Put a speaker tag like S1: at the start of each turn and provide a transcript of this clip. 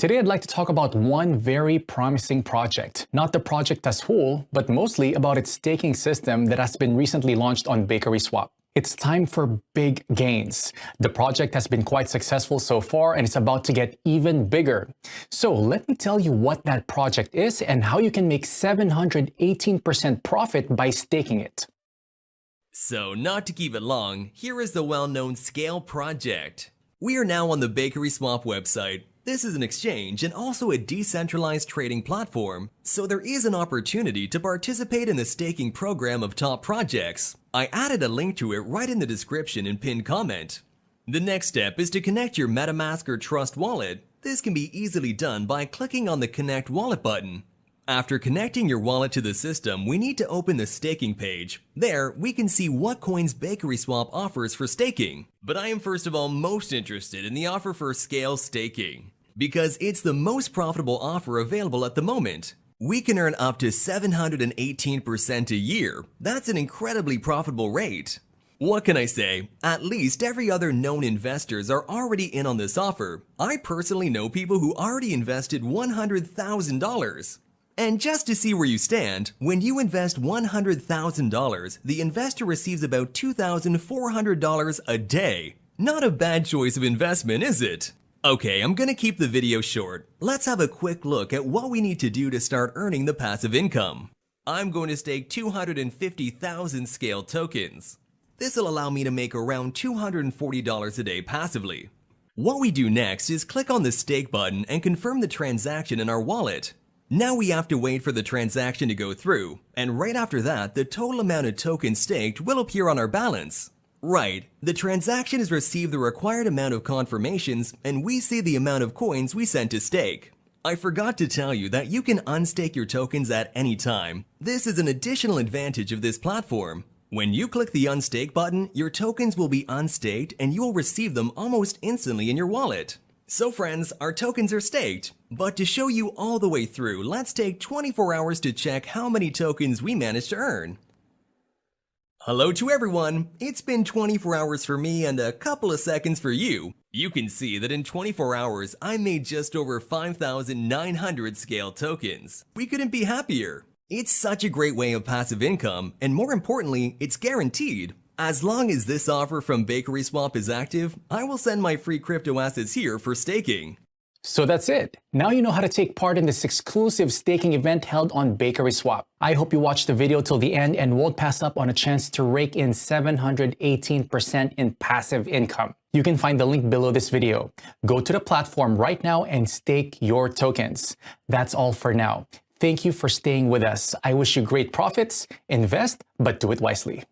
S1: Today I'd like to talk about one very promising project. Not the project as whole, but mostly about its staking system that has been recently launched on BakerySwap. It's time for big gains. The project has been quite successful so far and it's about to get even bigger. So let me tell you what that project is and how you can make 718% profit by staking it.
S2: So not to keep it long, here is the well-known SKALE project. We are now on the BakerySwap website. This is an exchange and also a decentralized trading platform, so there is an opportunity to participate in the staking program of top projects. I added a link to it right in the description and pinned comment. The next step is to connect your MetaMask or Trust wallet. This can be easily done by clicking on the Connect Wallet button. After connecting your wallet to the system, we need to open the staking page. There, we can see what coins BakerySwap offers for staking. But I am first of all most interested in the offer for SKALE staking, because it's the most profitable offer available at the moment. We can earn up to 718% a year. That's an incredibly profitable rate. What can I say? At least every other known investors are already in on this offer. I personally know people who already invested $100,000. And just to see where you stand, when you invest $100,000, the investor receives about $2,400 a day. Not a bad choice of investment, is it? Okay, I'm gonna keep the video short. Let's have a quick look at what we need to do to start earning the passive income. I'm going to stake 250,000 SKALE tokens. This will allow me to make around $240 a day passively. What we do next is click on the stake button and confirm the transaction in our wallet. Now we have to wait for the transaction to go through, and right after that, the total amount of tokens staked will appear on our balance. Right, the transaction has received the required amount of confirmations, and we see the amount of coins we sent to stake. I forgot to tell you that you can unstake your tokens at any time. This is an additional advantage of this platform. When you click the unstake button, your tokens will be unstaked and you will receive them almost instantly in your wallet. So friends, our tokens are staked, but to show you all the way through, let's take 24 hours to check how many tokens we managed to earn. Hello to everyone, it's been 24 hours for me and a couple of seconds for you. You can see that in 24 hours, I made just over 5,900 SKALE tokens. We couldn't be happier. It's such a great way of passive income, and more importantly, it's guaranteed. As long as this offer from BakerySwap is active, I will send my free crypto assets here for staking.
S1: So that's it. Now you know how to take part in this exclusive staking event held on BakerySwap. I hope you watched the video till the end and won't pass up on a chance to rake in 718% in passive income. You can find the link below this video. Go to the platform right now and stake your tokens. That's all for now. Thank you for staying with us. I wish you great profits. Invest, but do it wisely.